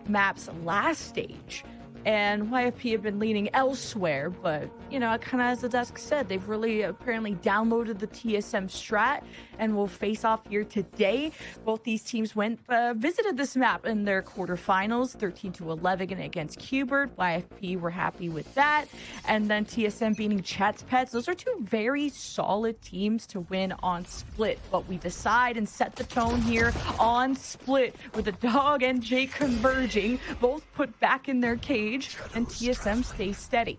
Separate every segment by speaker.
Speaker 1: map's last stage. And YFP have been leaning elsewhere, but, you know, kind of as the desk said, they've really apparently downloaded the TSM strat and will face off here today. Both these teams visited this map in their quarterfinals, 13-11 against Qbert. YFP were happy with that. And then TSM beating Chet's Pets. Those are two very solid teams to win on Split. But we decide and set the tone here on Split with the Dog and Jake converging, both put back in their cage, and TSM stays steady.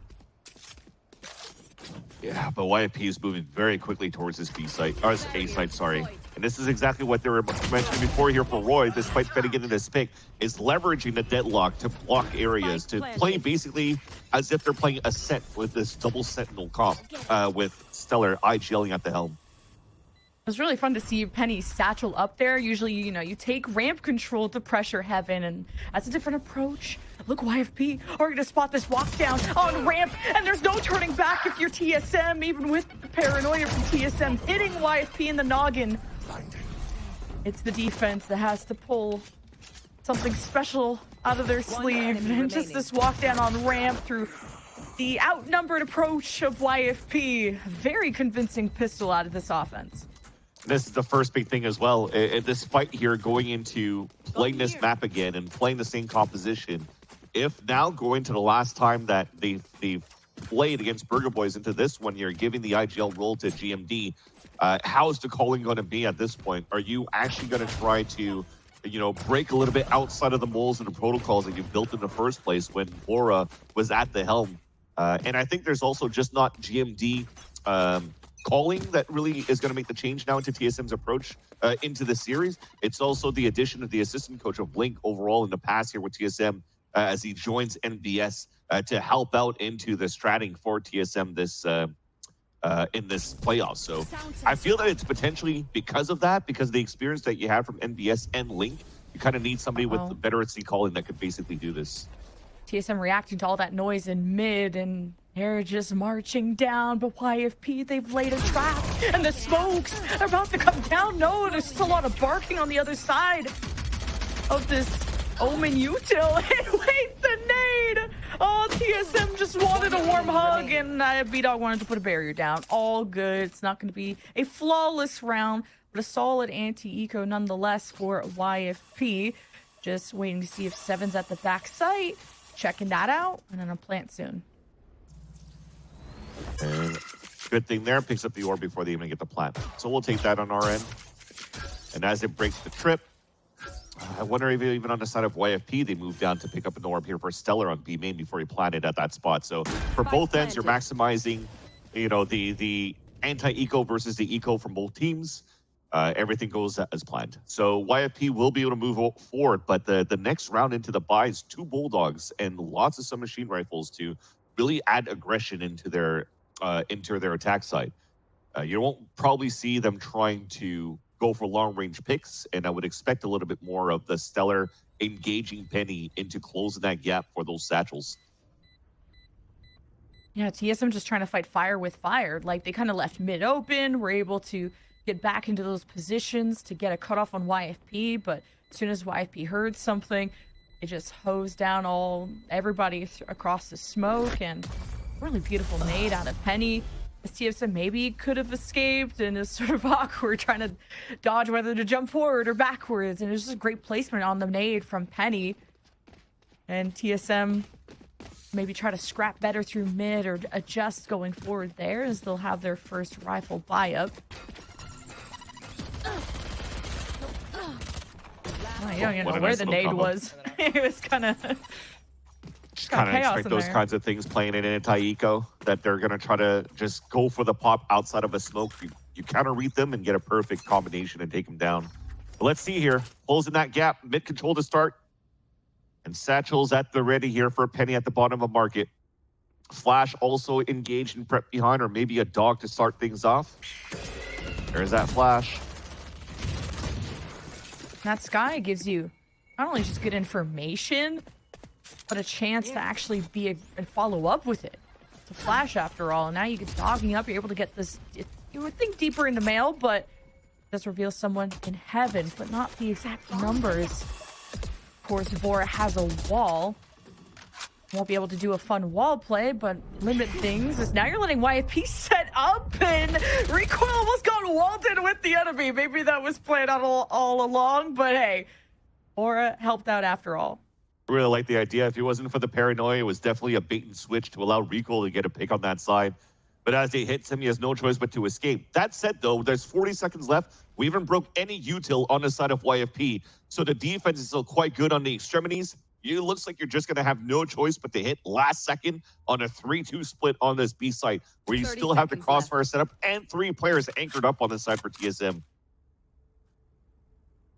Speaker 2: Yeah, but YFP is moving very quickly towards this B site, or this A site, sorry. And this is exactly what they were mentioning before here for Roy, despite betting into this pick, is leveraging the deadlock to block areas, to play basically as if they're playing a set with this double sentinel comp with Stellar IGLing at the helm.
Speaker 1: It was really fun to see Penny's satchel up there. Usually, you know, you take ramp control to pressure heaven, and that's a different approach. Look, YFP are going to spot this walk down on ramp, and there's no turning back if you're TSM, even with the paranoia from TSM hitting YFP in the noggin. It's the defense that has to pull something special out of their sleeve, and just this walk down on ramp through the outnumbered approach of YFP. Very convincing pistol out of this offense.
Speaker 2: This is the first big thing as well. This fight here going into playing this map again and playing the same composition. If now going to the last time that they've played against Burger Boys into this one here, giving the IGL role to GMD, how is the calling going to be at this point? Are you actually going to try to, you know, break a little bit outside of the molds and the protocols that you've built in the first place when Laura was at the helm? And I think there's also just not GMD calling that really is going to make the change now into TSM's approach into the series. It's also the addition of the assistant coach of Blink overall in the past here with TSM as he joins NBS to help out into the stratting for TSM this in this playoff. So I feel that it's potentially because of that, because of the experience that you have from NBS and Link, you kind of need somebody with the veterancy calling that could basically do this.
Speaker 1: TSM reacting to all that noise in mid, and they're just marching down, but YFP, they've laid a trap, and the smokes are about to come down. No, there's just a lot of barking on the other side of this Omen util. And wait, the nade! Oh, TSM just wanted a warm hug, and B-Dog wanted to put a barrier down. All good. It's not going to be a flawless round, but a solid anti-eco nonetheless for YFP. Just waiting to see if Seven's at the back site. Checking that out, and then a plant soon.
Speaker 2: And good thing there, picks up the orb before they even get the plant. So we'll take that on our end. And as it breaks the trip, I wonder if even on the side of YFP, they move down to pick up an orb here for Stellar on B main before he planted at that spot. So for both ends, you're maximizing, you know, the anti-eco versus the eco from both teams. Everything goes as planned. So YFP will be able to move forward, but the next round into the buy is 2 Bulldogs and lots of submachine rifles to really add aggression into their attack side. You won't probably see them trying to go for long-range picks, and I would expect a little bit more of the Stellar engaging Penny into closing that gap for those satchels.
Speaker 1: Yeah, TSM just trying to fight fire with fire. Like, they kind of left mid open, were able to get back into those positions to get a cutoff on YFP, but as soon as YFP heard something, it just hosed down everybody across the smoke, and really beautiful nade out of Penny. As TSM maybe could have escaped, and is sort of awkward trying to dodge whether to jump forward or backwards, and it was just a great placement on the nade from Penny. And TSM maybe try to scrap better through mid or adjust going forward there, as they'll have their first rifle buy up. Oh, you don't even know where the nade was. It was kind of
Speaker 2: expect those kinds of things playing in anti-eco, that they're going to try to just go for the pop outside of a smoke. You counter-read them and get a perfect combination and take them down. But let's see here. Closing that gap. Mid control to start. And Satchel's at the ready here for a Penny at the bottom of market. Flash also engaged in prep behind, or maybe a Dog to start things off. There's that Flash.
Speaker 1: That Sky gives you not only just good information, but a chance to actually be and follow up with it. It's a Flash after all, and now you get dogging up, you're able to get this, you would think deeper into mail, but it does reveal someone in heaven, but not the exact numbers. course, Bora has a wall. Won't be able to do a fun wall play, but limit things as now you're letting YFP set up, and Recoil almost got walled in with the enemy. Maybe that was planned out all along, but hey, Bora helped out after all.
Speaker 2: I really like the idea. If it wasn't for the paranoia, it was definitely a bait and switch to allow Recoil to get a pick on that side. But as he hits him, he has no choice but to escape. That said, though, there's 40 seconds left. We haven't broke any util on the side of YFP, so the defense is still quite good on the extremities. It looks like you're just going to have no choice but to hit last second on a 3-2 split on this B site, where you still have the crossfire setup and 3 players anchored up on the side for TSM.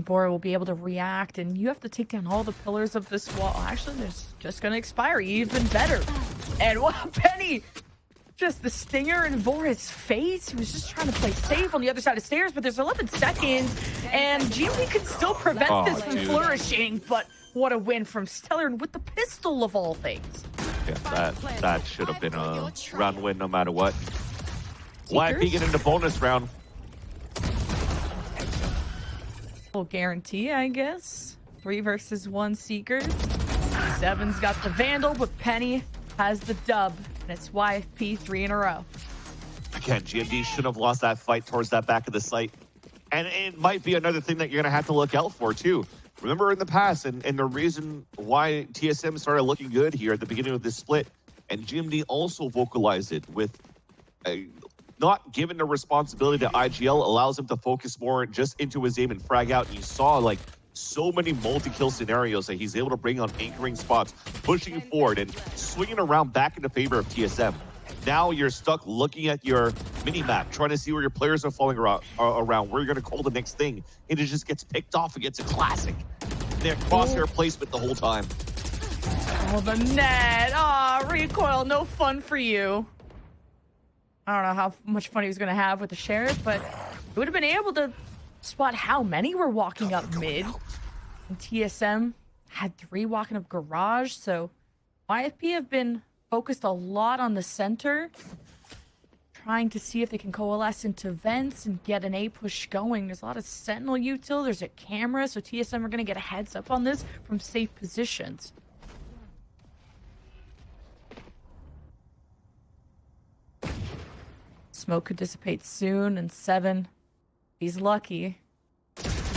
Speaker 1: Bora will be able to react, and you have to take down all the pillars of this wall. Actually, it's just going to expire even better. And wow, Penny! Just the stinger in Bora's face. He was just trying to play safe on the other side of stairs, but there's 11 seconds, and GMD could still prevent this from flourishing, but what a win from Stellar, and with the pistol of all things.
Speaker 2: Yeah, that should have been a round win no matter what. YFP get into bonus round.
Speaker 1: Full guarantee, I guess. 3 versus 1 Seekers. Seven's got the Vandal, but Penny has the dub. And it's YFP 3 in a row.
Speaker 2: Again, GMD should have lost that fight towards that back of the site. And it might be another thing that you're going to have to look out for, too. Remember in the past, and the reason why TSM started looking good here at the beginning of this split, and GMD also vocalized it with not giving the responsibility to IGL, allows him to focus more just into his aim and frag out. And you saw, like, so many multi-kill scenarios that he's able to bring on anchoring spots, pushing forward and swinging around back into favor of TSM. Now you're stuck looking at your mini-map, trying to see where your players are falling around, where you're going to call the next thing, and it just gets picked off against a classic. Their crosshair placement the whole time.
Speaker 1: Oh, the net. Aw, Recoil, no fun for you. I don't know how much fun he was going to have with the Sheriff, but he would have been able to spot how many were walking up mid. And TSM had 3 walking up garage, so YFP have been focused a lot on the center, trying to see if they can coalesce into vents and get an A push going. There's a lot of Sentinel util, there's a camera, so TSM are going to get a heads up on this from safe positions. Smoke could dissipate soon, and 7, he's lucky.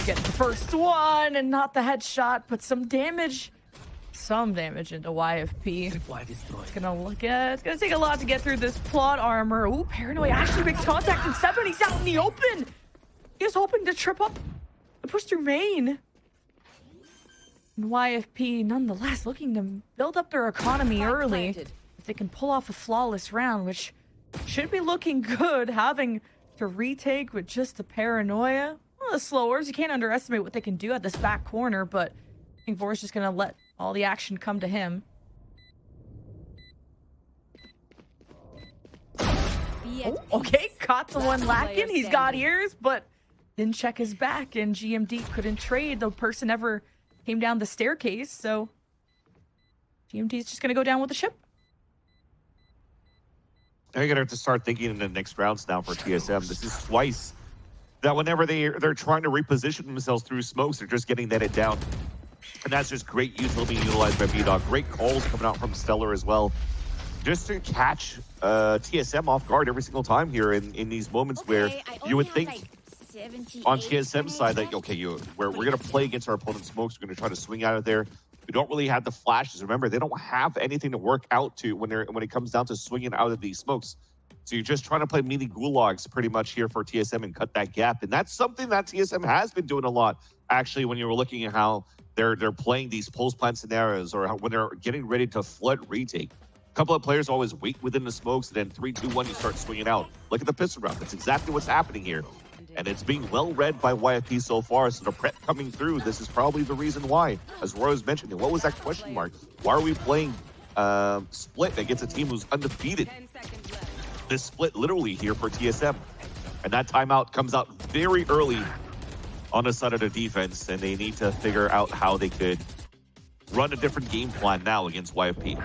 Speaker 1: Get the first one and not the headshot, but some damage into YFP. It's gonna take a lot to get through this plot armor. Ooh, Paranoid actually makes contact, and 7, he's out in the open. He was hoping to trip up and push through main. And YFP, nonetheless, looking to build up their economy early. If they can pull off a flawless round, which should be looking good, having to retake with just the paranoia. Well, the slowers, you can't underestimate what they can do at this back corner, but I think Bora's just gonna let all the action come to him. Oh, okay, caught the one lacking. He's got ears, but didn't check his back, and GMD couldn't trade. The person ever came down the staircase, so GMD's just gonna go down with the ship.
Speaker 2: They're going to have to start thinking in the next rounds now for TSM. This is twice that whenever they're trying to reposition themselves through smokes, they're just getting netted down. And that's just great util being utilized by B-Dog. Great calls coming out from Stellar as well. Just to catch TSM off guard every single time here in these moments where you would think on TSM's side that, okay, we're going to play against our opponent's smokes. We're going to try to swing out of there. We don't really have the flashes. Remember, they don't have anything to work out to when it comes down to swinging out of these smokes. So you're just trying to play mini gulags pretty much here for TSM and cut that gap. And that's something that TSM has been doing a lot, actually, when you were looking at how they're playing these post-plant scenarios, or when they're getting ready to flood retake. A couple of players always wait within the smokes, and then 3, 2, 1, you start swinging out. Look at the pistol round. That's exactly what's happening here. And it's being well read by YFP so far, so the prep coming through, this is probably the reason why. As Roy was mentioning, what was that question mark? Why are we playing split against a team who's undefeated? This split literally here for TSM. And that timeout comes out very early on the side of the defense, and they need to figure out how they could run a different game plan now against YFP.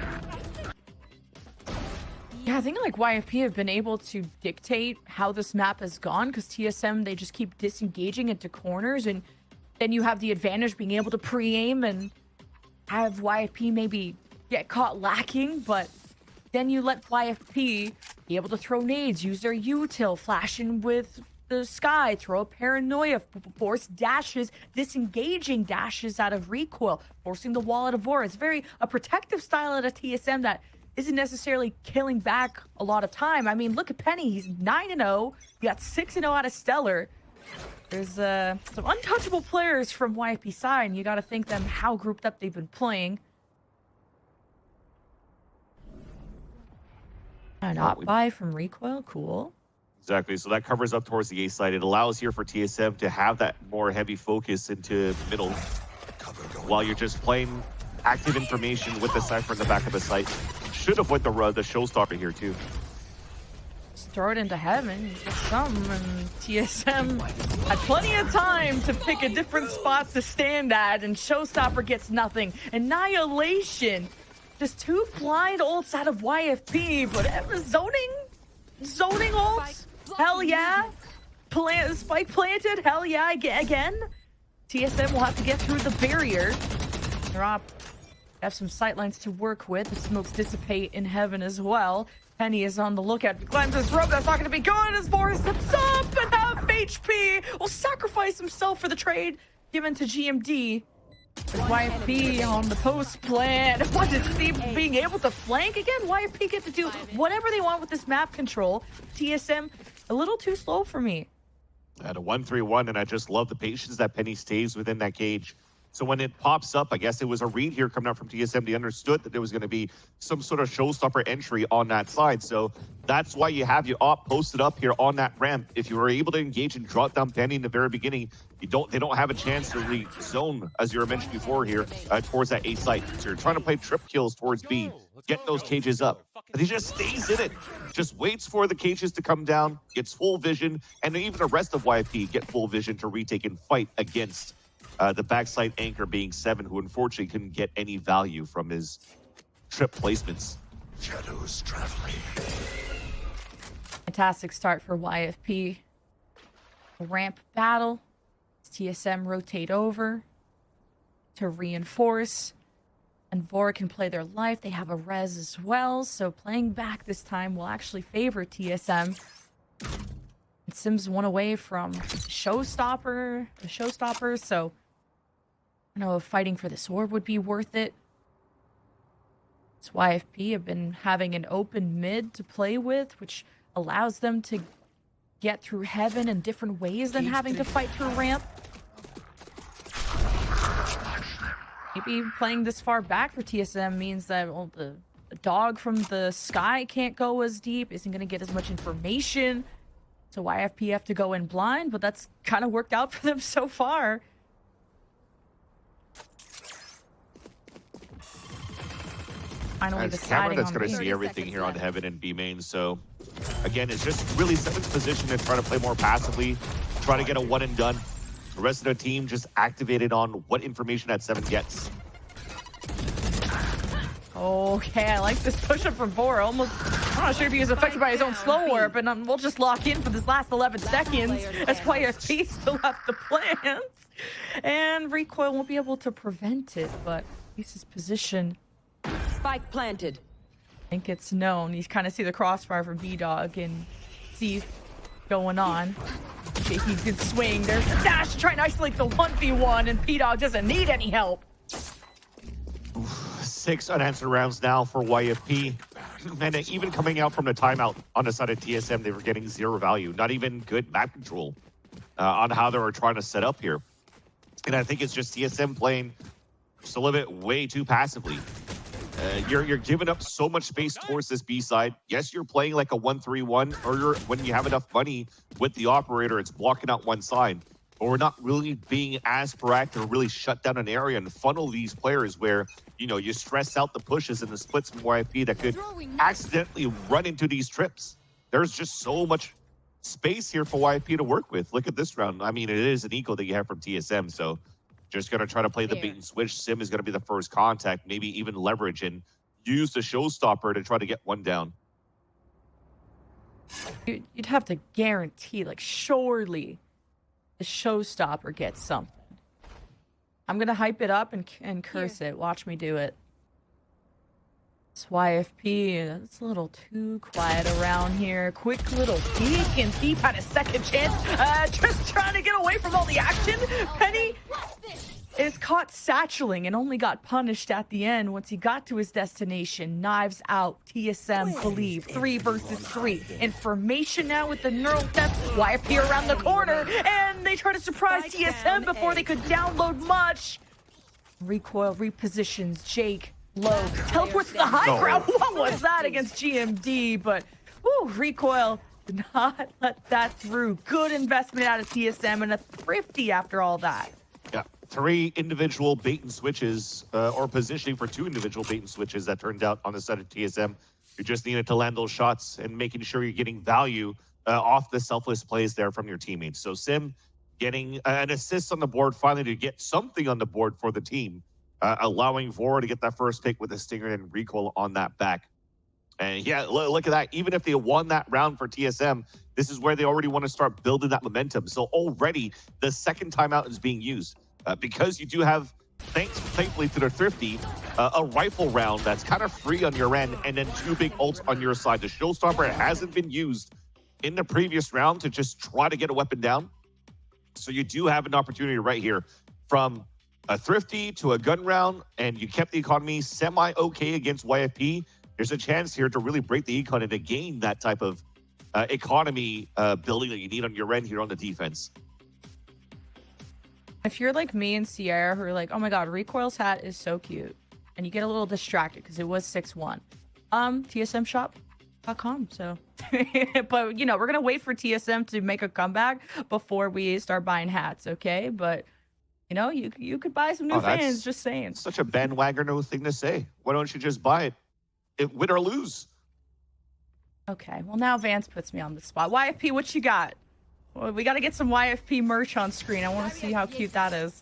Speaker 1: Yeah, I think like YFP have been able to dictate how this map has gone, because TSM, they just keep disengaging into corners, and then you have the advantage being able to pre-aim and have YFP maybe get caught lacking, but then you let YFP be able to throw nades, use their util, flash in with the sky, throw a paranoia, force dashes, disengaging dashes out of recoil, forcing the wall out of war. It's very a protective style at a TSM that isn't necessarily killing back a lot of time. I mean, look at Penny. He's 9-0. You got 6-0 out of Stellar. There's some untouchable players from YFP side, and you got to thank them how grouped up they've been playing. Not buy from recoil, cool.
Speaker 2: Exactly. So that covers up towards the A side. It allows here for TSM to have that more heavy focus into middle, while you're just playing active information with the Cypher in the back of the site. Should have went the showstopper here too.
Speaker 1: Just throw it into heaven, get some, and TSM had plenty of time to pick a different spot to stand at, and showstopper gets nothing. Annihilation. Just 2 blind ults out of YFP, but zoning ults? Hell yeah. Spike planted? Hell yeah, again? TSM will have to get through the barrier. Drop. Have some sightlines to work with. The smokes dissipate in heaven as well. Penny is on the lookout. Climbs this rope. That's not going to be good as Forrest steps up and half HP. Will sacrifice himself for the trade given to GMD. There's YFP on the post plan. What is Steve being able to flank again? YFP get to do whatever they want with this map control. TSM a little too slow for me.
Speaker 2: At a 1-3-1, and I just love the patience that Penny stays within that cage. So when it pops up, I guess it was a read here coming up from TSM. They understood that there was going to be some sort of showstopper entry on that side. So that's why you have your op posted up here on that ramp. If you were able to engage and drop down Penny in the very beginning, they don't have a chance to really zone, as you were mentioned before here, towards that A site. So you're trying to play trip kills towards B, get those cages up. But he just stays in it, just waits for the cages to come down, gets full vision, and even the rest of YFP get full vision to retake and fight against the backside anchor being 7, who unfortunately couldn't get any value from his trip placements.
Speaker 3: Shadows traveling.
Speaker 1: Fantastic start for YFP. Ramp battle. TSM rotate over to reinforce. And Vora can play their life. They have a res as well. So playing back this time will actually favor TSM. And Sims 1 away from the showstopper. So I know if fighting for this orb would be worth it. This YFP have been having an open mid to play with, which allows them to get through heaven in different ways than having to fight through ramp. Maybe playing this far back for TSM means that the dog from the sky can't go as deep, isn't going to get as much information. So YFP have to go in blind, but that's kind of worked out for them so far. Finally
Speaker 2: It's
Speaker 1: deciding
Speaker 2: Camera that's
Speaker 1: on
Speaker 2: going to
Speaker 1: B.
Speaker 2: see everything here on Heaven and B main. So again, it's just really setting position to try to play more passively, try to get a one and done. The rest of the team just activated on what information that 7 gets.
Speaker 1: Okay, I like this push-up from Vora. Almost, I'm not sure if he was affected by his own slow warp, and we'll just lock in for this last 11 seconds as YFP still have the plans. And Recoil won't be able to prevent it, but at least his position,
Speaker 4: Spike planted.
Speaker 1: I think it's known. You kind of see the crossfire from B-Dog and see going on. Okay, he can swing. There's the dash to try and isolate the 1v1, and B-Dog doesn't need any help.
Speaker 2: 6 unanswered rounds now for YFP. And even coming out from the timeout on the side of TSM, they were getting 0 value. Not even good map control on how they were trying to set up here. And I think it's just TSM playing just a little bit way too passively. You're giving up so much space towards this B side. Yes, you're playing like a 1-3-1, or when you have enough money with the operator, it's blocking out one side. But we're not really being as proactive or really shut down an area and funnel these players where, you know, you stress out the pushes and the splits from YFP that could accidentally run into these trips. There's just so much space here for YFP to work with. Look at this round. I mean, it is an eco that you have from TSM, so just going to try to play the bait and switch. Sim is going to be the first contact, maybe even leverage and use the showstopper to try to get one down.
Speaker 1: You'd have to guarantee, like, surely the showstopper gets something. I'm going to hype it up and curse it. Watch me do it. It's YFP. It's a little too quiet around here. Quick little peek, and Thief had a second chance. Just trying to get away from all the action. Penny is caught satcheling and only got punished at the end once he got to his destination. Knives out. TSM believe 3 versus 3. Information now with the neural theft. YFP around the corner, and they try to surprise TSM before they could download much. Recoil repositions Jake low. Teleports to the high ground. What was that against GMD? But woo, Recoil did not let that through. Good investment out of TSM and a thrifty after all that.
Speaker 2: Yeah, 3 individual bait and switches, or positioning for 2 individual bait and switches that turned out on the side of TSM. You just needed to land those shots and making sure you're getting value off the selfless plays there from your teammates. So Sim getting an assist on the board finally to get something on the board for the team, allowing Vora to get that first pick with a stinger and Recoil on that back. And yeah, look at that. Even if they won that round for TSM, this is where they already want to start building that momentum. So already the second timeout is being used because you do have, thankfully to the thrifty, a rifle round that's kind of free on your end, and then 2 big ults on your side. The showstopper hasn't been used in the previous round to just try to get a weapon down. So you do have an opportunity right here from a thrifty to a gun round, and you kept the economy semi-okay against YFP. There's a chance here to really break the econ and to gain that type of economy building that you need on your end here on the defense.
Speaker 1: If you're like me and Sierra, who are like, oh my god, Recoil's hat is so cute, and you get a little distracted because it was 6-1, tsmshop.com. So but you know, we're gonna wait for TSM to make a comeback before we start buying hats, okay? But you know, you could buy some new fans, just saying.
Speaker 2: Such a bandwagoner thing to say. Why don't you just buy it, win or lose?
Speaker 1: Okay, well now Vance puts me on the spot. YFP, what you got? Well, we got to get some YFP merch on screen. I want to see how cute that is.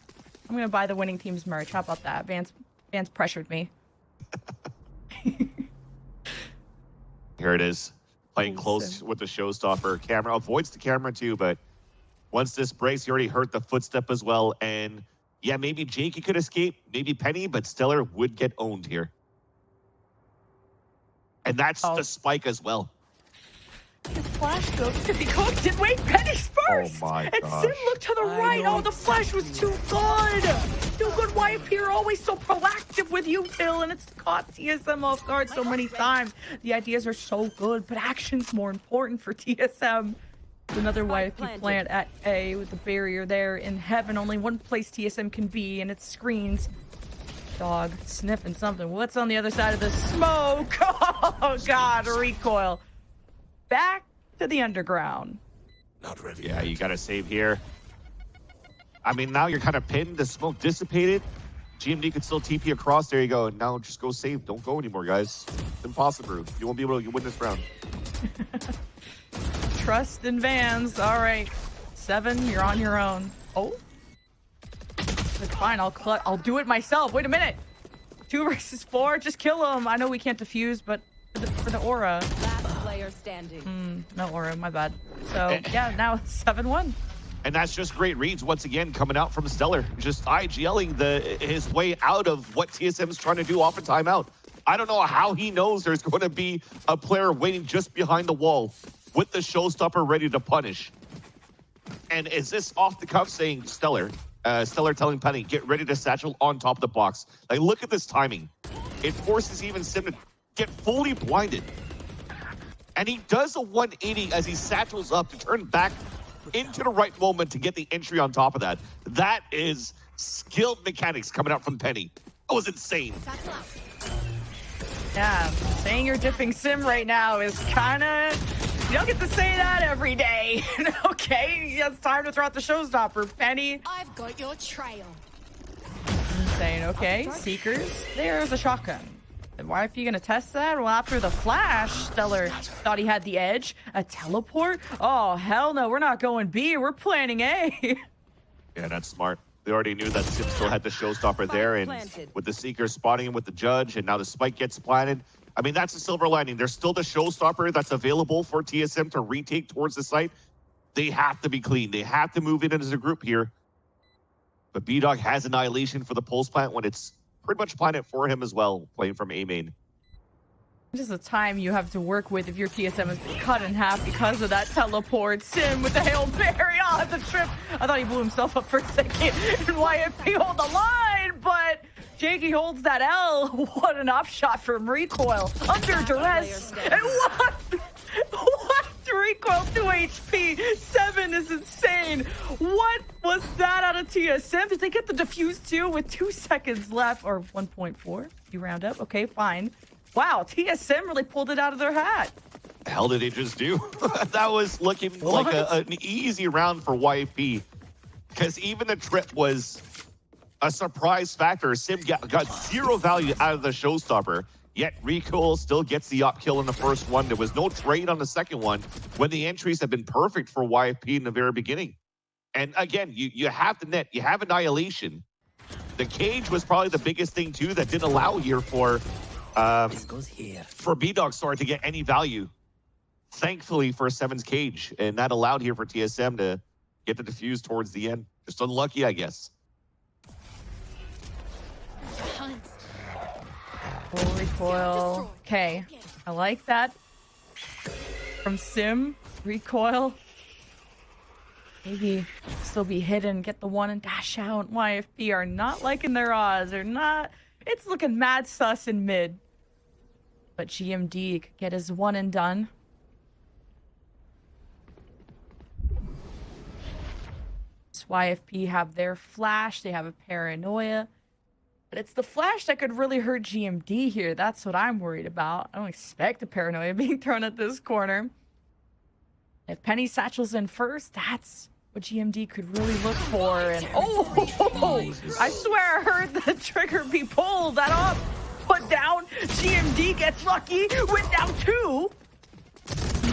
Speaker 1: I'm gonna buy the winning team's merch. How about that? Vance pressured me.
Speaker 2: Here it is, playing close with the showstopper. Camera avoids the camera too, but once this breaks, you already heard the footstep as well. And yeah, maybe Jakey could escape, maybe Penny, but Stellar would get owned here. And that's the spike as well.
Speaker 1: His flash goes to be cooked, and wait, Penny's first!
Speaker 2: Oh my
Speaker 1: and
Speaker 2: gosh.
Speaker 1: Sim looked to the right. Oh, the flash was too good! Too good. YFP are always so proactive with you, Till, and it's caught TSM off guard so many times. The ideas are so good, but action's more important for TSM. Another YFP plant at A with the barrier there in heaven. Only one place TSM can be, and it's screens. Dog sniffing something. What's on the other side of the smoke? Oh god, Recoil. Back to the underground.
Speaker 3: Not ready.
Speaker 2: Yeah, you got to save here. I mean, now you're kind of pinned. The smoke dissipated. GMD could still TP across. There you go. Now just go save. Don't go anymore, guys. It's impossible. You won't be able to win this round.
Speaker 1: Trust in Vans. All right. 7, you're on your own. Oh. It's fine. I'll do it myself. Wait a minute. 2 versus 4. Just kill him. I know we can't defuse, but for the aura.
Speaker 4: Last player standing.
Speaker 1: No aura. My bad. So yeah, now it's 7-1.
Speaker 2: And that's just great reads once again coming out from Stellar. Just IGLing his way out of what TSM's trying to do off a timeout. I don't know how he knows there's going to be a player waiting just behind the wall with the showstopper ready to punish. And is this off the cuff saying Stellar telling Penny, get ready to satchel on top of the box. Like, look at this timing. It forces even Sim to get fully blinded. And he does a 180 as he satchels up to turn back into the right moment to get the entry on top of that. That is skilled mechanics coming out from Penny. That was insane.
Speaker 1: Yeah, saying you're dipping Sim right now is kind of... You don't get to say that every day. Okay, it's time to throw out the showstopper. Penny.
Speaker 5: I've got your trail.
Speaker 1: Insane. Okay, Seekers. There's a shotgun. And why are you gonna test that? Well, after the flash, Stellar thought he had the edge. A teleport? Oh, hell no. We're not going B. We're planning A.
Speaker 2: Yeah, that's smart. They already knew that Sim still had the showstopper there, and with the Seeker spotting him with the Judge, and now the spike gets planted. I mean, that's a silver lining. There's still the showstopper that's available for TSM to retake towards the site. They have to be clean. They have to move in as a group here. But B-Dog has Annihilation for the pulse plant when it's pretty much planted for him as well, playing from A main.
Speaker 1: Just the time you have to work with if your TSM has been cut in half because of that teleport. Sim with the Hail Mary on the trip. I thought he blew himself up for a second. And YFP hold the line, but Jakey holds that L. What an off shot from Recoil. Under duress. And what? Recoil 2 HP. 7 is insane. What was that out of TSM? Did they get the defuse too with 2 seconds left? Or 1.4? You round up? Okay, fine. Wow, TSM really pulled it out of their hat.
Speaker 2: The hell did they just do? That was looking like an easy round for YFP. Because even the trip was a surprise factor. Sim got 0 value out of the showstopper. Yet Recoil still gets the up kill in the first one. There was no trade on the second one when the entries have been perfect for YFP in the very beginning. And again, you have the net, you have Annihilation. The cage was probably the biggest thing too that didn't allow here for B-Dog to get any value. Thankfully for Seven's cage, and that allowed here for TSM to get the defuse towards the end. Just unlucky, I guess.
Speaker 1: Oh, Recoil. Okay, I like that. From Sim, Recoil. Maybe still be hidden, get the one and dash out. YFP are not liking their odds. They're not. It's looking mad sus in mid. But GMD could get his one and done. YFP have their flash. They have a paranoia. But it's the flash that could really hurt GMD here. That's what I'm worried about. I don't expect a paranoia being thrown at this corner. If Penny satchels in first, that's what GMD could really look for. And oh, I swear I heard the trigger be pulled. That off, put down. GMD gets lucky, went down 2.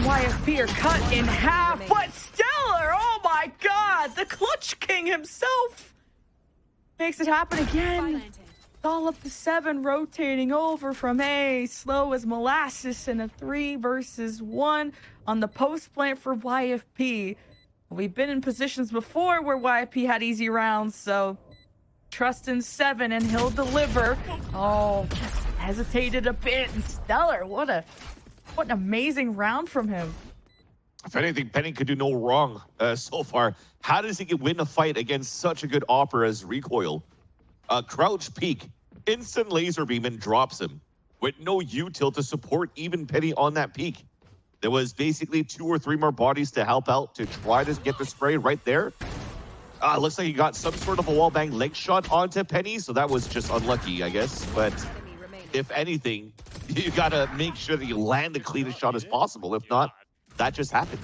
Speaker 1: YFP are cut in half, but Stellar, oh my god, the Clutch King himself makes it happen again. All up to 7, rotating over from A, slow as molasses in a 3 versus 1 on the post plant for YFP. We've been in positions before where YFP had easy rounds, so trust in 7 and he'll deliver. Oh, just hesitated a bit, and Stellar, what an amazing round from him.
Speaker 2: If anything, Penny could do no wrong so far. How does he win a fight against such a good offer as Recoil? Crouch peek, instant laser beam, and drops him with no U-tilt to support even Penny on that peak. There was basically 2 or 3 more bodies to help out to try to get the spray right there. Looks like he got some sort of a wallbang leg shot onto Penny, so that was just unlucky, I guess. But if anything, you gotta make sure that you land the cleanest shot as possible. If not, that just happened.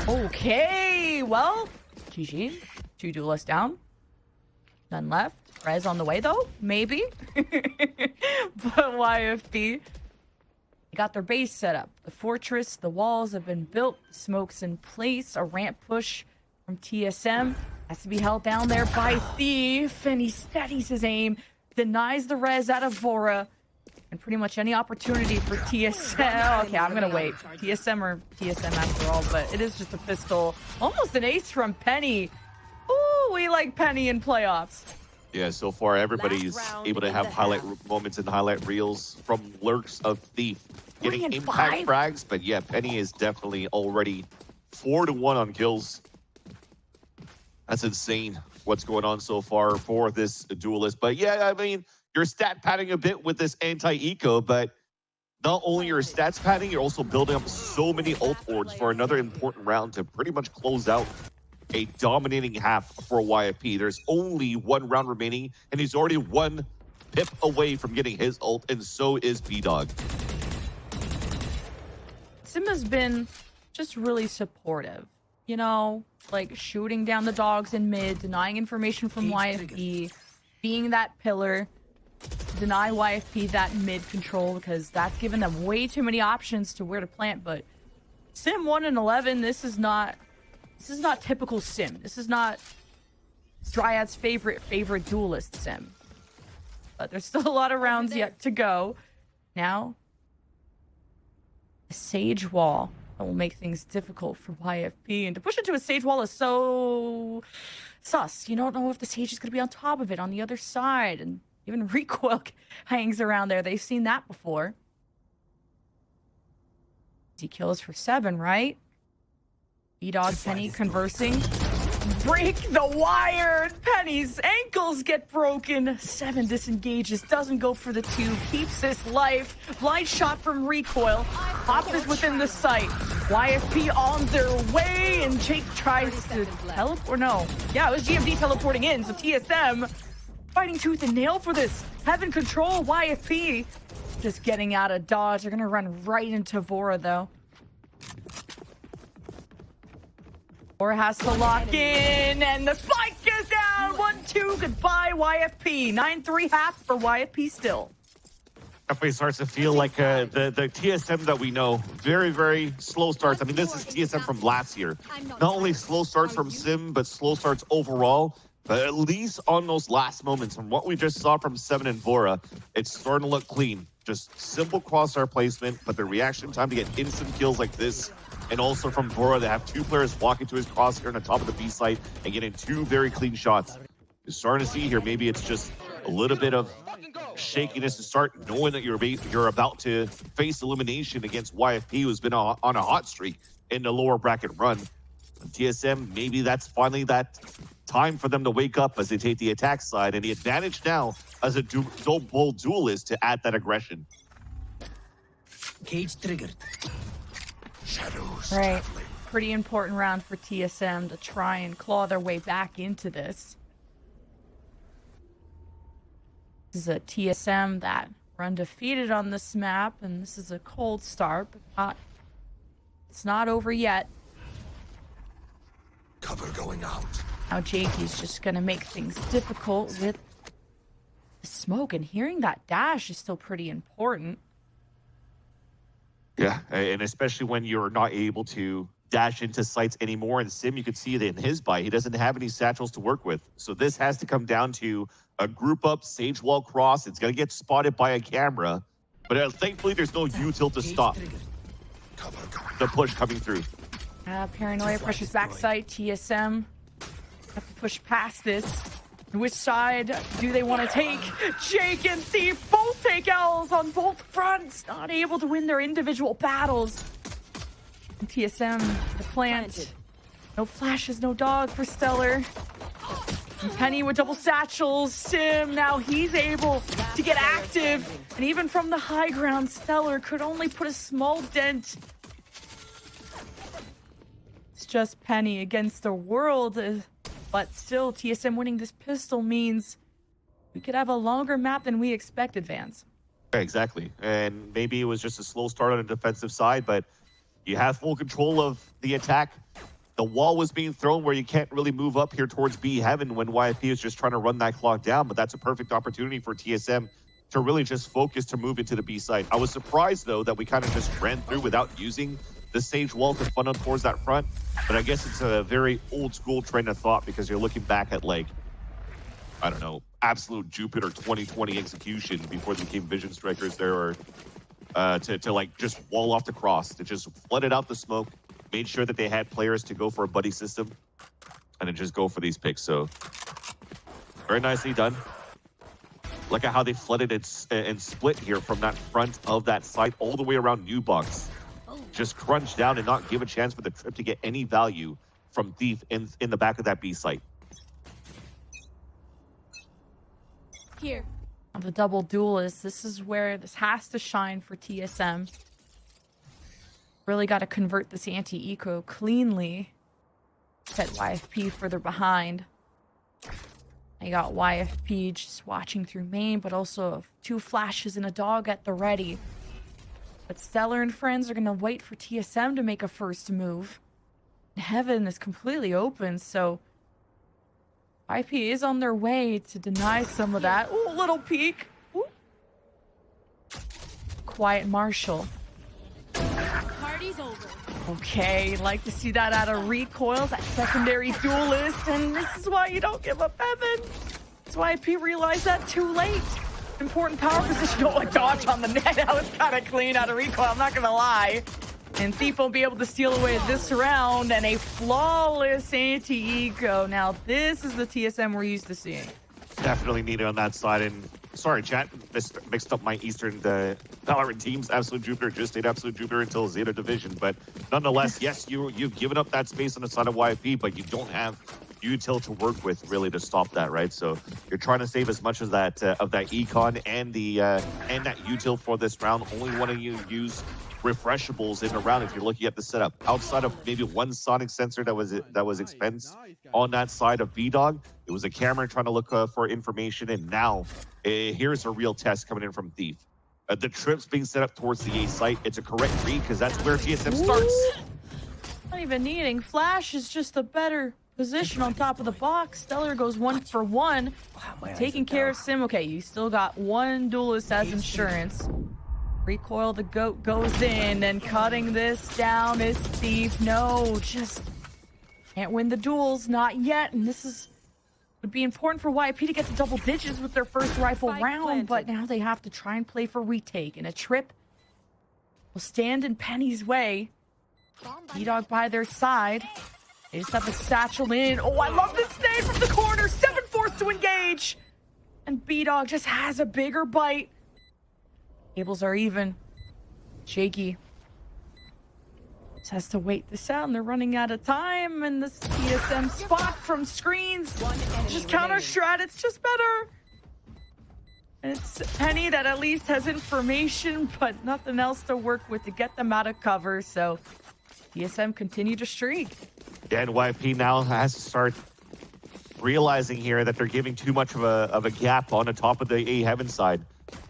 Speaker 1: Okay, well, GG. 2 duelists down. None left. Rez on the way, though. Maybe. But YFP got their base set up. The fortress, the walls have been built. Smoke's in place. A ramp push from TSM. Has to be held down there by Thief. And he steadies his aim. Denies the res out of Vora. And pretty much any opportunity for TSM. Okay, I'm going to wait. TSM or TSM after all. But it is just a pistol. Almost an ace from Penny. Ooh, we like Penny in playoffs.
Speaker 2: Yeah, so far everybody's able to have highlight moments and highlight reels from lurks of Thief. Getting impact frags, but yeah, Penny is definitely already 4-1 on kills. That's insane what's going on so far for this duelist. But yeah, I mean, you're stat padding a bit with this anti-eco, but not only your stats padding, you're also building up so many ult boards for another important round to pretty much close out a dominating half for YFP. There's only 1 round remaining, and he's already 1 pip away from getting his ult, and so is B-Dog.
Speaker 1: Sim has been just really supportive. You know, like shooting down the dogs in mid, denying information from YFP, being that pillar, deny YFP that mid control, because that's given them way too many options to where to plant. But Sim 1-11, this is not typical Sim. This is not Dryad's favorite duelist Sim. But there's still a lot of rounds yet to go. Now, a Sage Wall. That will make things difficult for YFP. And to push into a stage wall is so sus. You don't know if the stage is going to be on top of it on the other side. And even recoil hangs around there. They've seen that before. He kills for 7, right? E-Dog, Penny conversing. Break the wire! Penny's ankles get broken. 7 disengages, doesn't go for the 2, keeps his life. Blind shot from recoil. Hop is within the sight. YFP on their way, and Jake tries to teleport. Or no. Yeah, it was GMD teleporting in, so TSM fighting tooth and nail for this. Heaven control, YFP just getting out of dodge. They're gonna run right into Vora, though. Vora has to lock in, and the spike is down. 1-2, goodbye, YFP. 9-3 half for YFP still.
Speaker 2: Definitely starts to feel like the TSM that we know. Very, very slow starts. I mean, this is TSM from last year. Not only slow starts from Sim, but slow starts overall. But at least on those last moments, from what we just saw from 7 and Vora, it's starting to look clean. Just simple crosshair placement, but the reaction time to get instant kills like this, and also from Vora, they have 2 players walking to his crosshair on the top of the B site and getting 2 very clean shots. You're starting to see here, maybe it's just a little bit of shakiness to start knowing that you're about to face elimination against YFP, who's been on a hot streak in the lower bracket run. And TSM, maybe that's finally that time for them to wake up as they take the attack side, and the advantage now as a double duelist to add that aggression.
Speaker 3: Cage triggered. Shadows
Speaker 1: Right.
Speaker 3: traveling.
Speaker 1: Pretty important round for TSM to try and claw their way back into this. This is a TSM that were undefeated on this map, and this is a cold start, but it's not over yet.
Speaker 3: Cover going out.
Speaker 1: Now Jakey's just gonna make things difficult with the smoke, and hearing that dash is still pretty important.
Speaker 2: Yeah, and especially when you're not able to dash into sites anymore. And Sim, you could see it in his buy. He doesn't have any satchels to work with. So this has to come down to a group up, sage wall cross. It's going to get spotted by a camera. But thankfully, there's no util to stop
Speaker 3: Cover going
Speaker 2: the push coming through.
Speaker 1: Paranoia pressures backside. TSM have to push past this. Which side do they want to take? Jake and Thief both take L's on both fronts. Not able to win their individual battles. And TSM, the plant. No flashes, no dog for Stellar. And Penny with double satchels. Sim, now he's able to get active. And even from the high ground, Stellar could only put a small dent. It's just Penny against the world. But still, TSM winning this pistol means we could have a longer map than we expected, Vance.
Speaker 2: Exactly. And maybe it was just a slow start on the defensive side, but you have full control of the attack. The wall was being thrown where you can't really move up here towards B Heaven when YFP is just trying to run that clock down, but that's a perfect opportunity for TSM to really just focus to move into the B site. I was surprised, though, that we kind of just ran through without using the sage wall to funnel towards that front, but I guess it's a very old school train of thought because you're looking back at, like, I don't know, absolute Jupiter 2020 execution before they became Vision Strikers there, or to like just wall off the cross, to just flooded out the smoke, made sure that they had players to go for a buddy system, and then just go for these picks. So very nicely done. Look at how they flooded and split here from that front of that site all the way around New Box. Just crunch down and not give a chance for the trip to get any value from Thief in the back of that B site.
Speaker 1: Here. The double duelist, this is where this has to shine for TSM. Really got to convert this anti-eco cleanly. Set YFP further behind. I got YFP just watching through main, but also 2 flashes and a dog at the ready. But Stellar and friends are going to wait for TSM to make a first move. Heaven is completely open, so YFP is on their way to deny some of that. Ooh, little peek. Ooh. Quiet Marshall.
Speaker 4: Party's over.
Speaker 1: Okay, like to see that out of recoil, that secondary duelist, and this is why you don't give up Heaven. That's why YFP realized that too late. Important power position. Oh, a dodge on the net. That was kind of clean out of recoil, I'm not going to lie. And Thief won't be able to steal away this round, and a flawless anti-eco. Now, this is the TSM we're used to seeing.
Speaker 2: Definitely needed on that side. And sorry, chat, mixed up my Eastern Valorant teams. Absolute Jupiter just stayed Absolute Jupiter until Zeta Division. But nonetheless, yes, you've given up that space on the side of YFP, but you don't have util to work with really to stop that, right? So you're trying to save as much as that of that econ and the and that util for this round. Only want to use refreshables in the round if you're looking at the setup. Outside of maybe one sonic sensor that was expensed on that side of B-Dog, it was a camera trying to look for information, and now here's a real test coming in from Thief. The trip's being set up towards the A site. It's a correct read because that's where TSM starts.
Speaker 1: Not even needing. Flash is just a better position on top of the box. Stellar goes 1 for 1. Taking care of Sim. Okay, you still got one duelist as insurance. Recoil the goat goes in, and cutting this down is Thief. No, just can't win the duels, not yet. And this would be important for YFP to get to double digits with their first rifle round, but now they have to try and play for retake. And a trip will stand in Penny's way. B-Dog by their side. They just have a satchel in. Oh, I love this nade from the corner. 7-4 to engage. And B-Dog just has a bigger bite. Tables are even. Shaky just has to wait this out, and they're running out of time. And this TSM spot from screens. Just counter strat. It's just better. And it's Penny that at least has information, but nothing else to work with to get them out of cover. So TSM continue to streak.
Speaker 2: Yeah, and YFP now has to start realizing here that they're giving too much of a gap on the top of the A heaven side.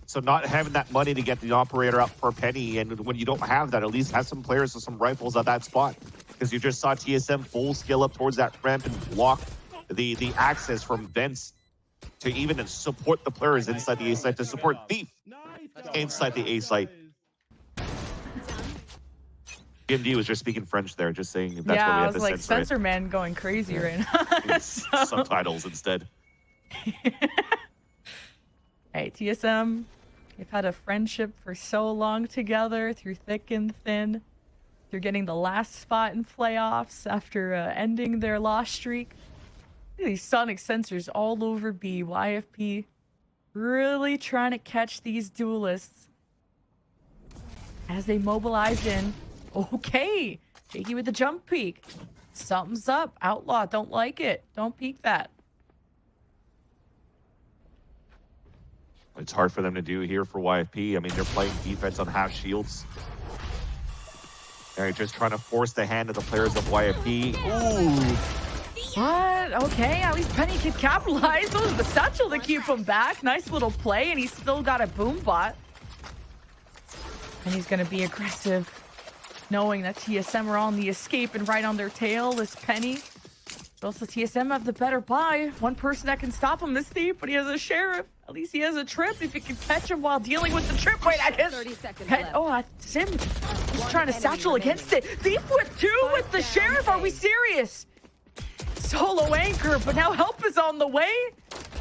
Speaker 2: So not having that money to get the operator up for Penny, and when you don't have that, at least have some players with some rifles at that spot. Because you just saw TSM full scale up towards that ramp and block the access from vents to even support the players inside the A site, to support Thief inside the A site. BMD was just speaking French there, just saying that's what we
Speaker 1: I
Speaker 2: have
Speaker 1: was
Speaker 2: to
Speaker 1: like,
Speaker 2: censor
Speaker 1: Sensor Man going crazy right now. So.
Speaker 2: Subtitles instead.
Speaker 1: Hey, TSM, they've had a friendship for so long together, through thick and thin. They're getting the last spot in playoffs after ending their loss streak. These sonic sensors all over B. YFP really trying to catch these duelists as they mobilize in. Okay, Shaky with the jump peek. Something's up. Outlaw, don't like it. Don't peek that.
Speaker 2: It's hard for them to do here for YFP. I mean, they're playing defense on half shields. They're just trying to force the hand of the players of YFP. Ooh.
Speaker 1: What? Okay, at least Penny can capitalize. Those are the satchel to keep him back. Nice little play, and he's still got a boom bot. And he's going to be aggressive, knowing that TSM are on the escape and right on their tail is Penny. But also, TSM have the better buy. One person that can stop him is Thief, but he has a sheriff. At least he has a trip if he can catch him while dealing with the trip. Wait, I guess.
Speaker 4: 30 seconds left.
Speaker 1: Oh, Sim just trying to satchel against it. Thief with 2 with the sheriff. Are we serious? Solo anchor, but now help is on the way.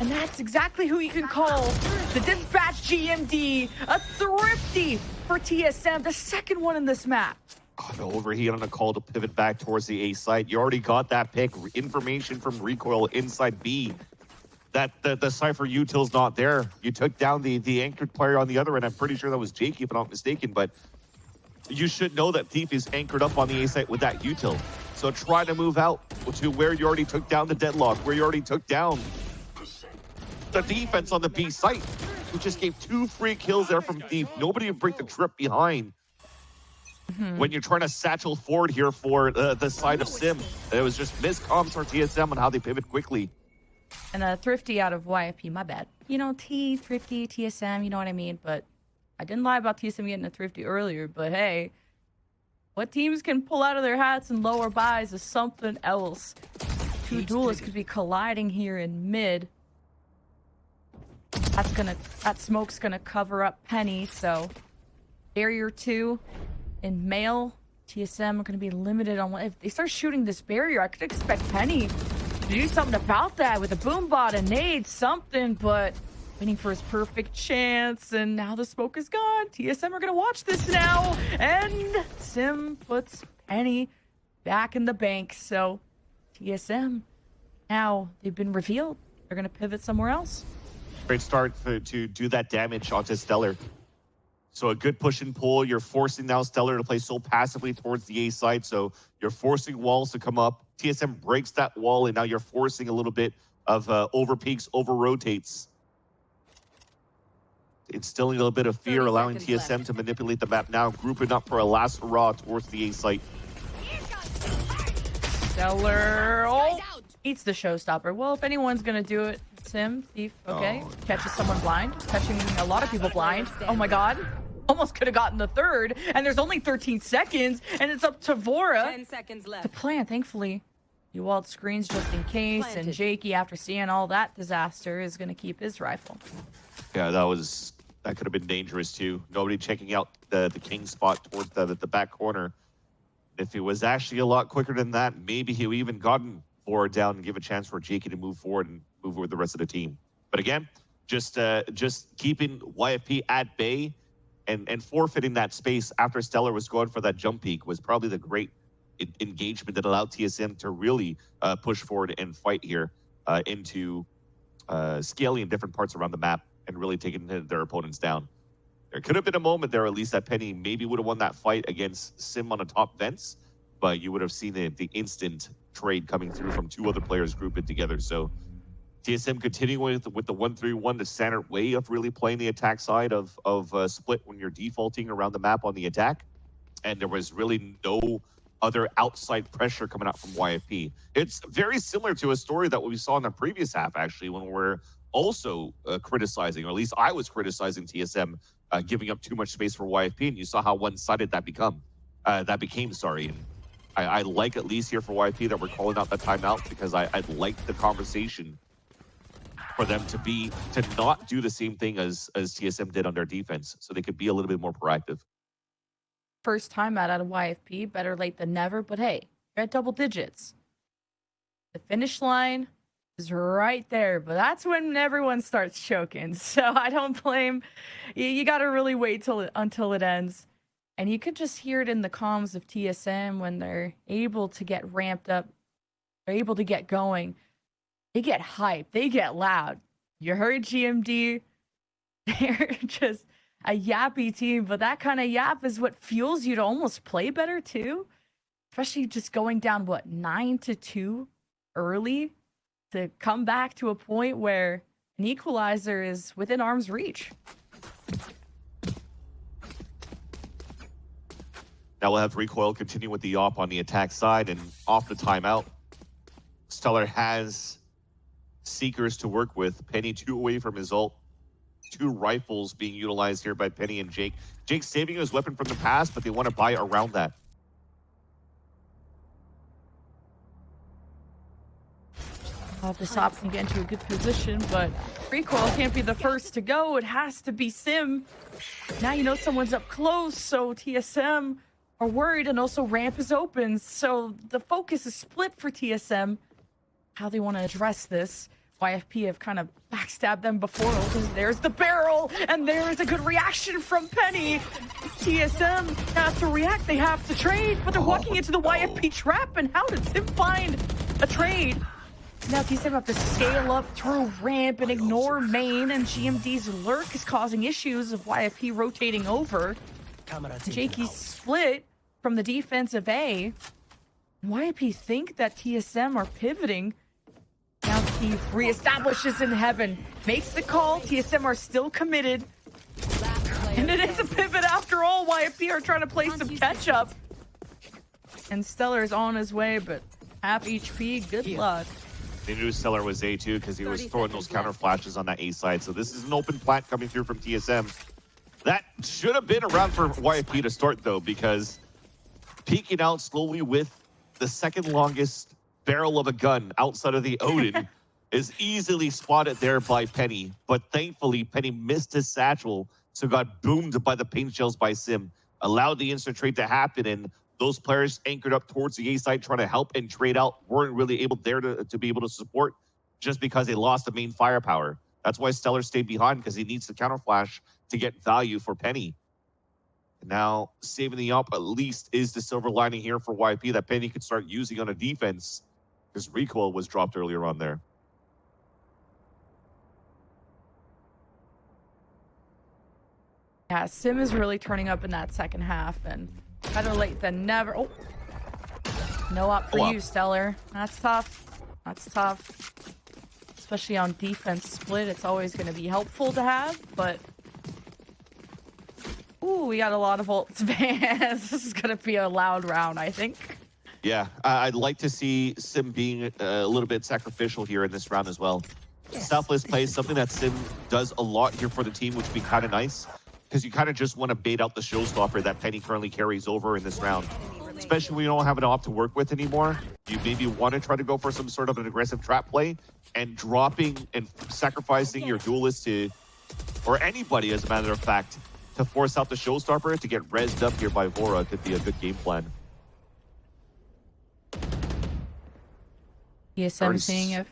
Speaker 1: And that's exactly who you can call the dispatch GMD. A thrifty for TSM, the second one in this map.
Speaker 2: Oh, the overheat on a call to pivot back towards the A site. You already got that pick. Information from Recoil inside B. That the Cypher util's not there. You took down the anchored player on the other end. I'm pretty sure that was Jakey, if I'm not mistaken, but you should know that Thief is anchored up on the A site with that util. So try to move out to where you already took down the deadlock, where you already took down the defense on the B site. You just gave 2 free kills there from Thief. Nobody would break the trip behind. When you're trying to satchel forward here for the side of Sim. It was just miscomms for TSM on how they pivot quickly.
Speaker 1: And a thrifty out of YFP, my bad. You know, thrifty, TSM, you know what I mean? But I didn't lie about TSM getting a thrifty earlier, but hey, what teams can pull out of their hats and lower buys is something else. 2 duelists could be colliding here in mid. That smoke's gonna cover up Penny, so barrier 2 in male. TSM are gonna be limited on what if they start shooting this barrier. I could expect Penny to do something about that with a boom bot, a nade, something, but waiting for his perfect chance, and now the smoke is gone. TSM are gonna watch this now, and Sim puts Penny back in the bank. So TSM, now they've been revealed. They're gonna pivot somewhere else.
Speaker 2: Great start to do that damage onto Stellar. So a good push and pull. You're forcing now Stellar to play so passively towards the A side. So you're forcing walls to come up. TSM breaks that wall, and now you're forcing a little bit of over peaks, over rotates. Instilling a little bit of fear, allowing TSM to manipulate the map now, grouping up for a last hurrah towards the A site.
Speaker 1: Stellar, eats the showstopper. Well, if anyone's gonna do it, Sim, Thief, okay. Catches someone blind, catching a lot of people blind. Oh my god. Almost could have gotten the third, and there's only 13 seconds, and it's up to Vora
Speaker 4: 10 seconds left.
Speaker 1: to plan. Thankfully, he walled screens just in case, and Jakey, after seeing all that disaster, is gonna keep his rifle.
Speaker 2: Yeah, that could have been dangerous too. Nobody checking out the king spot towards the back corner. If it was actually a lot quicker than that, maybe he would even gotten Vora down and give a chance for Jakey to move forward and move with the rest of the team. But again, just keeping YFP at bay and forfeiting that space after Stellar was going for that jump peak was probably the great engagement that allowed TSM to really push forward and fight here into scaling in different parts around the map and really taking their opponents down. There could have been a moment there, at least, that Penny maybe would have won that fight against Sim on the top vents, but you would have seen the instant trade coming through from two other players grouped together. So TSM continuing with the 1-3-1, the standard way of really playing the attack side of split when you're defaulting around the map on the attack. And there was really no other outside pressure coming out from YFP. It's very similar to a story that we saw in the previous half, actually, when we're also criticizing, or at least I was criticizing TSM giving up too much space for YFP, and you saw how one-sided that became. And I like, at least here for YFP, that we're calling out that timeout, because I'd like the conversation for them to not do the same thing as TSM did on their defense, so they could be a little bit more proactive.
Speaker 1: First timeout out of YFP, better late than never, but hey, you're at double digits. The finish line is right there, but that's when everyone starts choking. So I don't blame you. Got to really wait until it ends. And you could just hear it in the comms of TSM when they're able to get ramped up. They're able to get going. They get hyped. They get loud. You heard GMD. They're just a yappy team, but that kind of yap is what fuels you to almost play better too. Especially just going down, 9-2 early, to come back to a point where an equalizer is within arm's reach.
Speaker 2: Now we'll have Recoil continue with the op on the attack side, and off the timeout, Stellar has Seekers to work with. Penny 2 away from his ult. 2 rifles being utilized here by Penny and Jake. Jake saving his weapon from the past, but they want to buy around that.
Speaker 1: This op can get into a good position, but Recoil can't be the first to go. It has to be Sim. Now you know someone's up close, so TSM are worried, and also ramp is open. So the focus is split for TSM. How they want to address this. YFP have kind of backstabbed them before. There's the barrel, and there is a good reaction from Penny. TSM have to react. They have to trade, but they're walking into the YFP trap, and how did Sim find a trade? Now TSM have to scale up through ramp and ignore main, and GMD's lurk is causing issues of YFP rotating over. Jakey's split from the defensive A. YFP think that TSM are pivoting. Now he reestablishes in heaven, makes the call. TSM are still committed. And it is a pivot after all. YFP are trying to play some catch up. And Stellar is on his way, but half HP, good luck.
Speaker 2: They knew Stellar was A too, because he was throwing those counter flashes on that A side. So this is an open plant coming through from TSM. That should have been around for YFP to start though, because peeking out slowly with the second longest barrel of a gun outside of the Odin is easily spotted there by Penny. But thankfully, Penny missed his satchel, so got boomed by the paint shells by Sim. Allowed the instant trade to happen, and those players anchored up towards the A side trying to help and trade out weren't really able there to be able to support, just because they lost the main firepower. That's why Stellar stayed behind, because he needs the counter flash to get value for Penny. And now saving the up at least is the silver lining here for YFP that Penny could start using on a defense, because recoil was dropped earlier on there.
Speaker 1: Yeah, Sim is really turning up in that second half, and better late than never. Oh, no up for you, Stellar. That's tough. That's tough. Especially on defense split, it's always going to be helpful to have, but... Ooh, we got a lot of ults, man. This is going to be a loud round, I think.
Speaker 2: Yeah, I'd like to see Sim being a little bit sacrificial here in this round as well. Selfless play is something that Sim does a lot here for the team, which would be kind of nice, because you kind of just want to bait out the showstopper that Penny currently carries over in this round. Especially when you don't have an op to work with anymore. You maybe want to try to go for some sort of an aggressive trap play, and dropping and sacrificing your duelist to, or anybody as a matter of fact, to force out the showstopper to get rezzed up here by Vora could be a good game plan.
Speaker 1: TSM seeing if...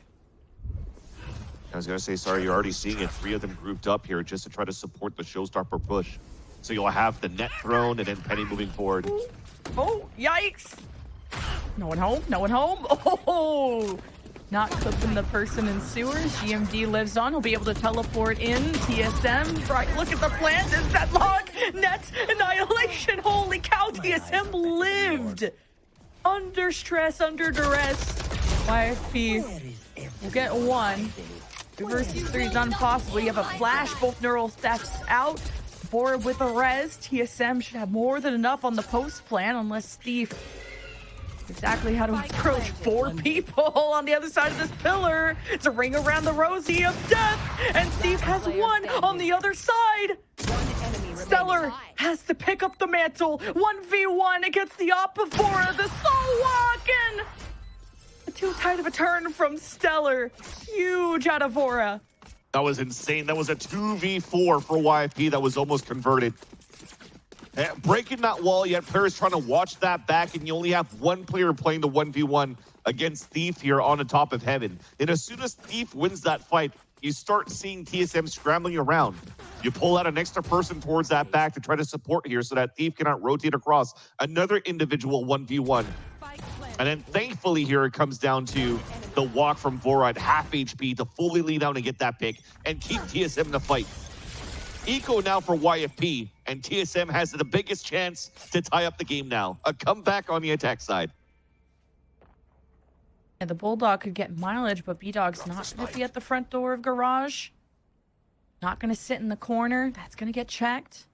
Speaker 2: I was going to say, sorry, you're already seeing it. 3 of them grouped up here just to try to support the showstopper push. So you'll have the net thrown and then Penny moving forward.
Speaker 1: Oh, yikes! No one home? No one home? Oh! Not clipping the person in sewers. GMD lives on. He'll be able to teleport in. TSM, right, look at the plant. Is that log? Net annihilation. Holy cow, TSM lived! Under stress, under duress. YFP will get 1. 2 versus 3 is impossible. You have a flash, both neural thefts out. Forward with a res. TSM should have more than enough on the post plan, unless Thief exactly how to approach 4 people on the other side of this pillar. It's a ring around the rosy of death, and Steve has 1 on the other side. Stellar has to pick up the mantle. 1v1 against the Opivora, the soul walking. Too tight of a turn from Stellar. Huge out of Vora.
Speaker 2: That was insane. That was a 2v4 for YFP that was almost converted. Breaking that wall, yet players trying to watch that back, and you only have 1 player playing the 1v1 against Thief here on the top of heaven. And as soon as Thief wins that fight, you start seeing TSM scrambling around. You pull out an extra person towards that back to try to support here so that Thief cannot rotate across another individual 1v1. And then thankfully here it comes down to the walk from Vora at half HP to fully lead down and get that pick and keep TSM in the fight. Eco now for YFP, and TSM has the biggest chance to tie up the game now. A comeback on the attack side.
Speaker 1: Yeah, the Bulldog could get mileage, but B-Dog's not going to be at the front door of Garage. Not going to sit in the corner. That's going to get checked.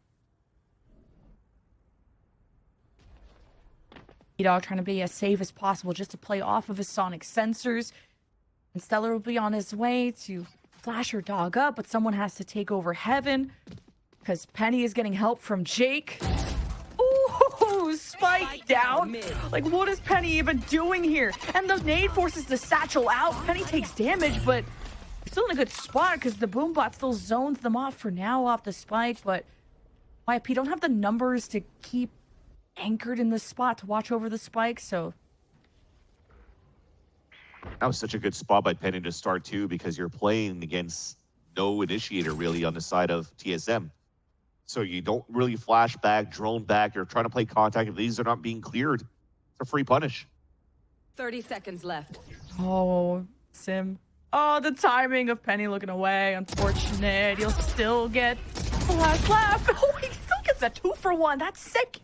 Speaker 1: B-Dog trying to be as safe as possible just to play off of his sonic sensors. And Stellar will be on his way to flash her dog up, but someone has to take over Heaven because Penny is getting help from Jake. Ooh, spike down. Like, what is Penny even doing here? And the nade forces the satchel out. Penny takes damage, but still in a good spot because the Boombot still zones them off for now off the spike, but YFP don't have the numbers to keep anchored in the spot to watch over the spike, so
Speaker 2: that was such a good spot by Penny to start too, because you're playing against no initiator really on the side of TSM. So you don't really flash back, drone back, you're trying to play contact. If these are not being cleared, it's a free punish.
Speaker 5: 30 seconds left.
Speaker 1: Oh, Sim. Oh, the timing of Penny looking away. Unfortunate. You'll still get the last laugh. Oh, he still gets a 2-for-1. That's sick.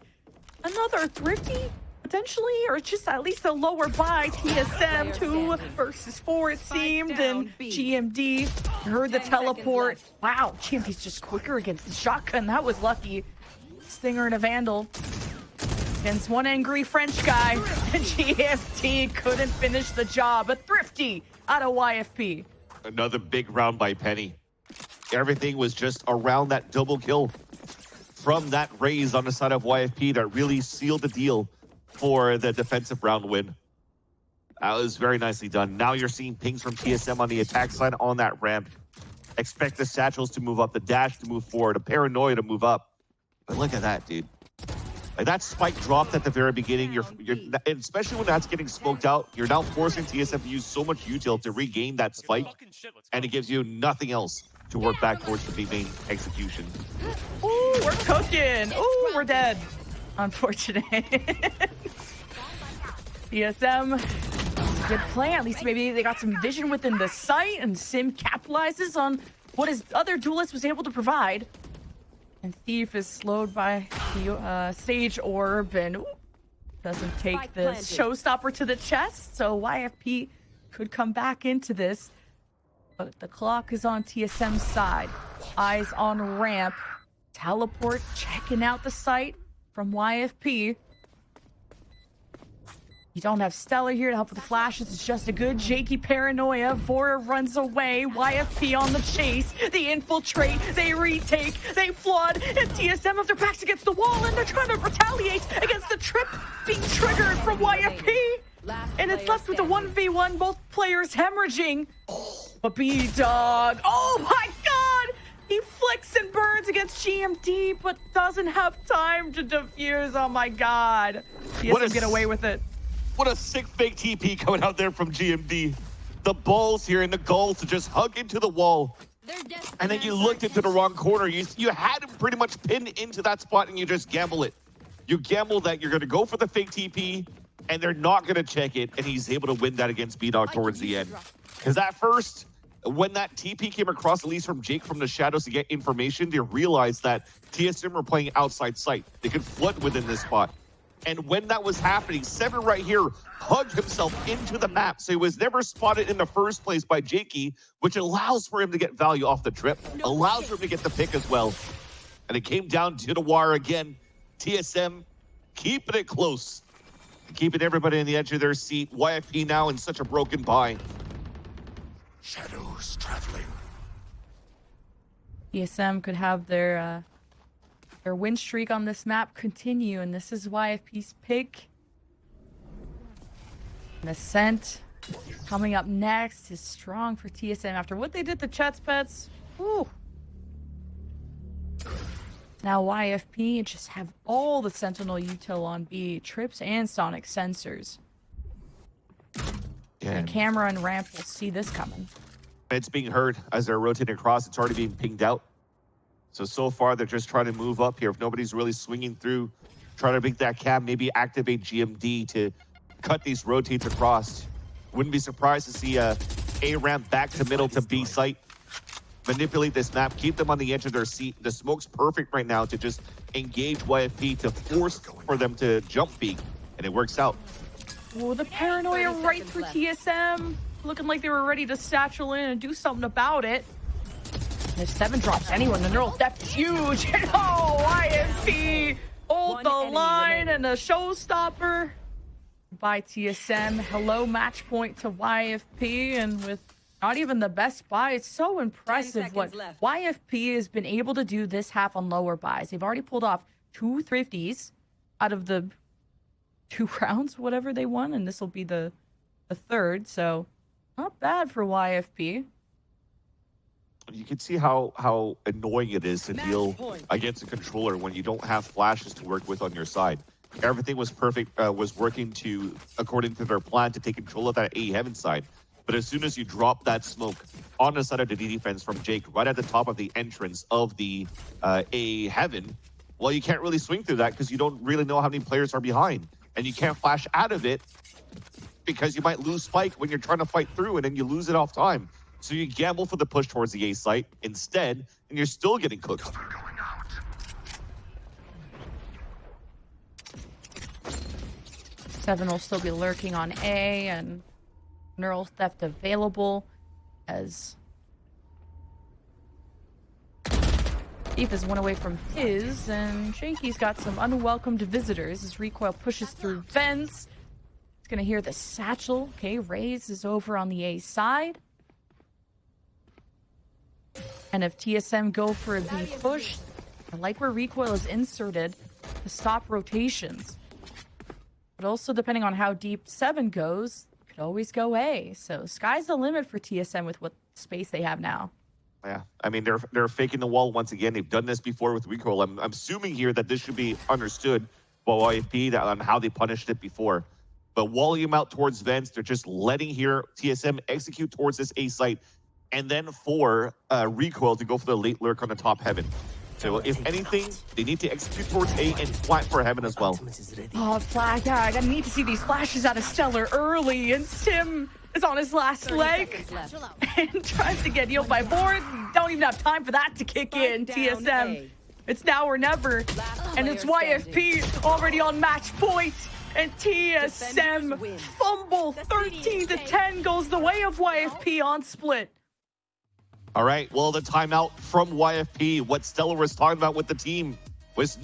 Speaker 1: Another thrifty, potentially, or just at least a lower buy. TSM 2 versus 4, it seemed, and GMD heard the teleport. Wow, GMD's just quicker against the shotgun. That was lucky. Stinger and a Vandal against one angry French guy, and GMD couldn't finish the job. A thrifty out of YFP.
Speaker 2: Another big round by Penny. Everything was just around that double kill from that raise on the side of YFP that really sealed the deal for the defensive round win. That was very nicely done. Now you're seeing pings from TSM on the attack side on that ramp. Expect the satchels to move up, the dash to move forward, a paranoia to move up. But look at that, dude. Like that spike dropped at the very beginning. You're and especially when that's getting smoked out, you're now forcing TSM to use so much util to regain that spike, and it gives you nothing else to work back towards the main execution.
Speaker 1: Ooh, we're cooking. Ooh, we're dead. Unfortunate. TSM, good play. At least maybe they got some vision within the site, and Sim capitalizes on what his other duelist was able to provide. And Thief is slowed by the Sage Orb, and doesn't take the showstopper to the chest. So YFP could come back into this. But the clock is on TSM's side. Eyes on ramp. Teleport checking out the site from YFP. You don't have Stellar here to help with the flashes. It's just a good Jakey paranoia. Vora runs away. YFP on the chase. They infiltrate. They retake. They flood. And TSM have their backs against the wall, and they're trying to retaliate against the trip being triggered from YFP. And it's left with a 1v1. Both players hemorrhaging. But B-Dog. Oh my god! He flicks and burns against GMD, but doesn't have time to defuse. Oh my god. TSM get away with it.
Speaker 2: What a sick fake TP coming out there from GMD. The balls here and the goal to just hug into the wall. And then you looked into the wrong corner. You had him pretty much pinned into that spot, and you just gamble it. You gamble that you're going to go for the fake TP, and they're not going to check it, and he's able to win that against B-Dog towards the end. Because at first, when that TP came across, at least from Jake from the shadows to get information, they realized that TSM were playing outside sight. They could flood within this spot. And when that was happening, Seven right here hugged himself into the map. So he was never spotted in the first place by Jakey, which allows for him to get value off the trip, allows for him to get the pick as well. And it came down to the wire again. TSM keeping it close, keeping everybody in the edge of their seat. YFP now in such a broken buy.
Speaker 3: Shadows traveling.
Speaker 1: TSM could have their win streak on this map continue, and this is YFP's pick. An Ascent coming up next is strong for TSM after what they did to Chet's Pets. Woo. Now YFP just have all the Sentinel util on B, trips and sonic sensors.
Speaker 2: Yeah.
Speaker 1: The camera and ramp will see this coming.
Speaker 2: It's being heard as they're rotating across. It's already being pinged out. So far, they're just trying to move up here. If nobody's really swinging through, trying to make that cab, maybe activate GMD to cut these rotates across. Wouldn't be surprised to see a ramp back to middle to B site. Manipulate this map, keep them on the edge of their seat. The smoke's perfect right now to just engage YFP to force for them to jump B, and it works out.
Speaker 1: Oh, the paranoia right through TSM. Looking like they were ready to satchel in and do something about it. If Seven drops anyone, the neural depth is huge. And oh, YFP hold the line and a showstopper by TSM. Hello, match point to YFP, and with not even the best buy, it's so impressive what YFP has been able to do this half on lower buys. They've already pulled off 2 thrifties out of the 2 rounds, whatever they won, and this will be the third, so not bad for YFP.
Speaker 2: You can see how annoying it is to deal against a controller when you don't have flashes to work with on your side. Everything was perfect, was working according to their plan to take control of that A heaven side. But as soon as you drop that smoke on the side of the D defense from Jake, right at the top of the entrance of the A heaven, well, you can't really swing through that because you don't really know how many players are behind. And you can't flash out of it because you might lose spike when you're trying to fight through, and then you lose it off time. So you gamble for the push towards the A site instead, and you're still getting cooked.
Speaker 3: Cover going out.
Speaker 1: Seven will still be lurking on A, and neural theft available as Thief is one away from his, and Shanky's got some unwelcomed visitors as Recoil pushes through vents. He's gonna hear the satchel. Okay, Raze is over on the A side. And if TSM go for a B push, I like where Recoil is inserted to stop rotations. But also, depending on how deep Seven goes, could always go A. So sky's the limit for TSM with what space they have now.
Speaker 2: Yeah, I mean, they're faking the wall once again. They've done this before with Recoil. I'm assuming here that this should be understood. YFP on how they punished it before. But walling him out towards vents, they're just letting here TSM execute towards this A site, and then for recoil to go for the late lurk on the top heaven. So if anything, they need to execute towards A and flat for heaven as well.
Speaker 1: Oh, flag, yeah, I need to see these flashes out of Stellar early, and Sim is on his last
Speaker 5: 30
Speaker 1: leg
Speaker 5: seconds left.
Speaker 1: and tries to get healed by board. Don't even have time for that to kick in,
Speaker 5: Spike down
Speaker 1: TSM.
Speaker 5: A.
Speaker 1: It's now or never,
Speaker 5: Last
Speaker 1: and it's
Speaker 5: player
Speaker 1: YFP already on match point, and
Speaker 5: Defenders
Speaker 1: TSM
Speaker 5: win.
Speaker 1: fumble. 13 to 10 goes the way of YFP on split.
Speaker 2: All right, well, the timeout from YFP, what Stellar was talking about with the team was